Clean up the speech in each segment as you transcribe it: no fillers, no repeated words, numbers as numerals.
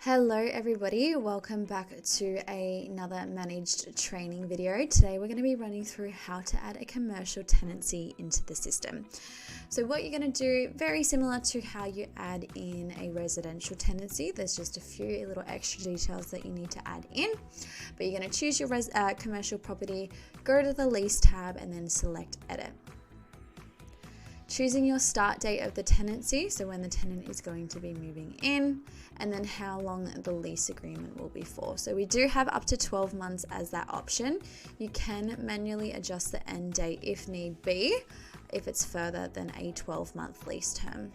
Hello everybody, welcome back to another managed training video. Today we're going to be running through how to add a commercial tenancy into the system. So what you're going to do, very similar to how you add in a residential tenancy, there's just a few little extra details that you need to add in. But you're going to choose your commercial property, go to the lease tab and then select edit. Choosing your start date of the tenancy, so when the tenant is going to be moving in, and then how long the lease agreement will be for. So we do have up to 12 months as that option. You can manually adjust the end date if need be, if it's further than a 12-month lease term.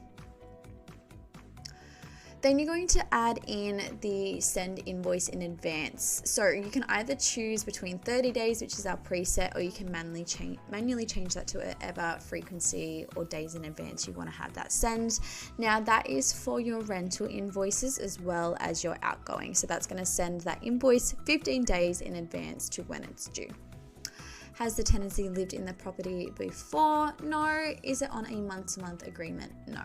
Then you're going to add in the send invoice in advance. So you can either choose between 30 days, which is our preset, or you can manually change that to whatever frequency or days in advance you want to have that send. Now that is for your rental invoices as well as your outgoing. So that's going to send that invoice 15 days in advance to when it's due. Has the tenancy lived in the property before? No. Is it on a month-to-month agreement? No.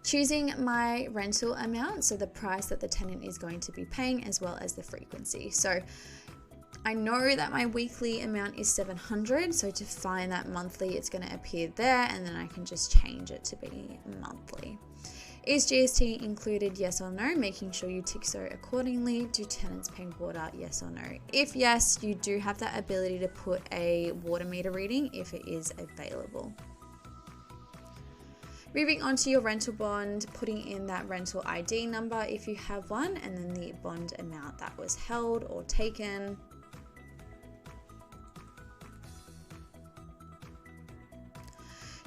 Choosing my rental amount, so the price that the tenant is going to be paying as well as the frequency. So I know that my weekly amount is $700, so to find that monthly it's going to appear there and then I can just change it to be monthly. Is GST included, yes or no? Making sure you tick so accordingly. Do tenants pay water, yes or no? If yes, you do have that ability to put a water meter reading if it is available. Moving on to your rental bond, putting in that rental ID number if you have one, and then the bond amount that was held or taken.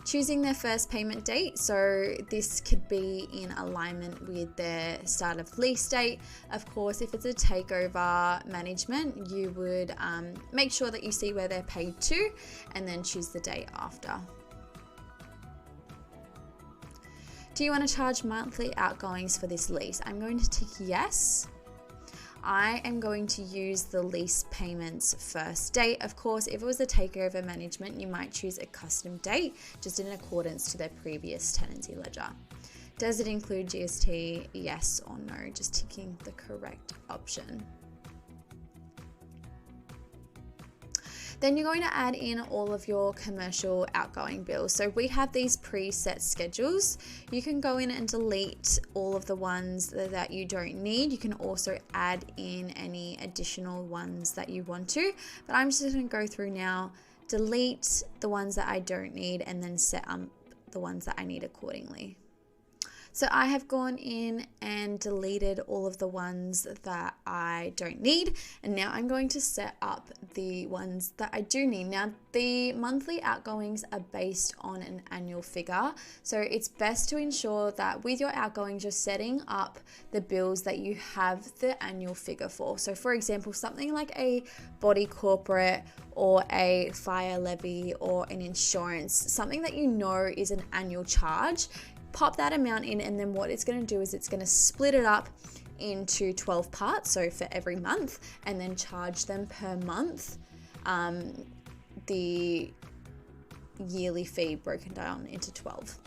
Choosing their first payment date, so this could be in alignment with their start of lease date. Of course, if it's a takeover management, you would make sure that you see where they're paid to and then choose the date after. Do you want to charge monthly outgoings for this lease? I'm going to tick yes. I am going to use the lease payments first date. Of course, if it was a takeover management, you might choose a custom date just in accordance to their previous tenancy ledger. Does it include GST? Yes or no? Just ticking the correct option. Then you're going to add in all of your commercial outgoing bills. So we have these preset schedules. You can go in and delete all of the ones that you don't need. You can also add in any additional ones that you want to, but I'm just going to go through now, delete the ones that I don't need, and then set up the ones that I need accordingly. So I have gone in and deleted all of the ones that I don't need, and now I'm going to set up the ones that I do need. Now the monthly outgoings are based on an annual figure, so it's best to ensure that with your outgoings you're setting up the bills that you have the annual figure for. So for example, something like a body corporate or a fire levy or an insurance, something that you know is an annual charge, pop that amount in, and then what it's going to do is it's going to split it up into 12 parts, so for every month, and then charge them per month the yearly fee broken down into 12.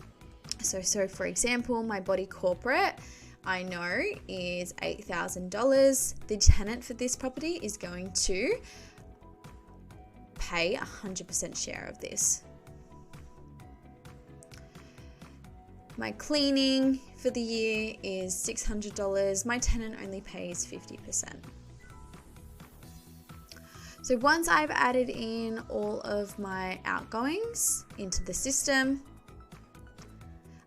So for example, my body corporate I know is $8,000. The tenant for this property is going to pay 100% share of this. My cleaning for the year is $600. My tenant only pays 50%. So once I've added in all of my outgoings into the system,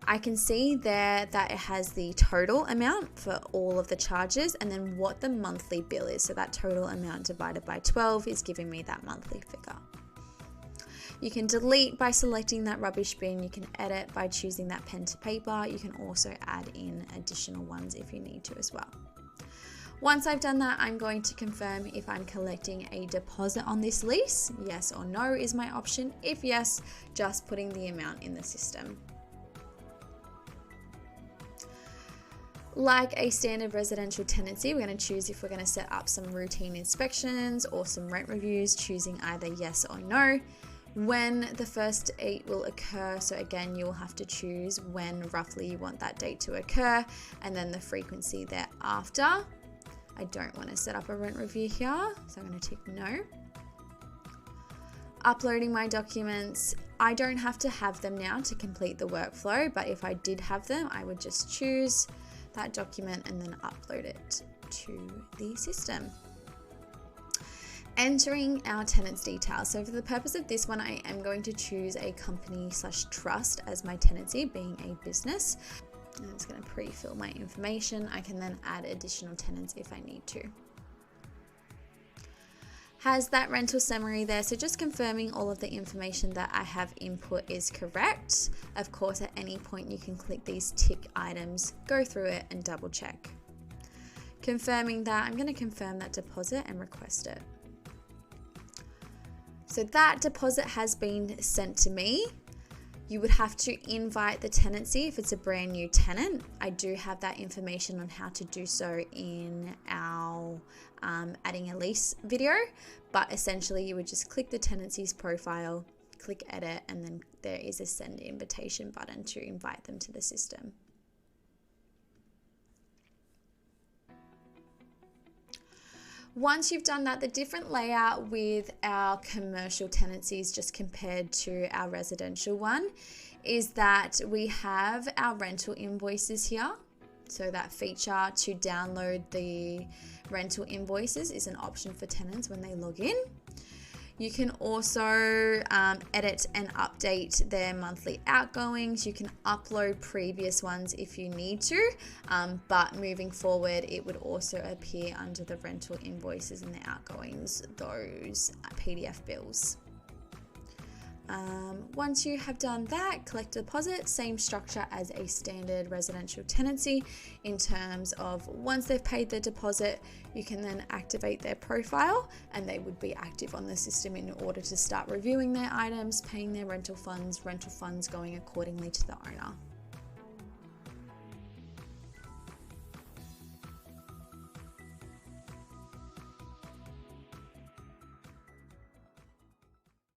I can see there that it has the total amount for all of the charges and then what the monthly bill is. So that total amount divided by 12 is giving me that monthly figure. You can delete by selecting that rubbish bin. You can edit by choosing that pen to paper. You can also add in additional ones if you need to as well. Once I've done that, I'm going to confirm if I'm collecting a deposit on this lease. Yes or no is my option. If yes, just putting the amount in the system. Like a standard residential tenancy, we're going to choose if we're going to set up some routine inspections or some rent reviews, choosing either yes or no. when the first date will occur. So again, you'll have to choose when roughly you want that date to occur, and then the frequency thereafter. I don't want to set up a rent review here, so I'm going to tick no. Uploading my documents, I don't have to have them now to complete the workflow, but if I did have them, I would just choose that document and then upload it to the system. Entering our tenant's details. So for the purpose of this one, I am going to choose a company/trust as my tenancy, being a business. And it's going to pre-fill my information. I can then add additional tenants if I need to. Has that rental summary there, so just confirming all of the information that I have input is correct. Of course, at any point you can click these tick items, go through it and double check. Confirming that, I'm going to confirm that deposit and request it. So that deposit has been sent to me. You would have to invite the tenancy if it's a brand new tenant. I do have that information on how to do so in our adding a lease video, but essentially you would just click the tenancy's profile, click edit, and then there is a send invitation button to invite them to the system. Once you've done that, the different layout with our commercial tenancies just compared to our residential one is that we have our rental invoices here. So that feature to download the rental invoices is an option for tenants when they log in. You can also edit and update their monthly outgoings. You can upload previous ones if you need to, but moving forward, it would also appear under the rental invoices and the outgoings, those PDF bills. Once you have done that, collect deposit, same structure as a standard residential tenancy in terms of once they've paid their deposit, you can then activate their profile and they would be active on the system in order to start reviewing their items, paying their rental funds going accordingly to the owner.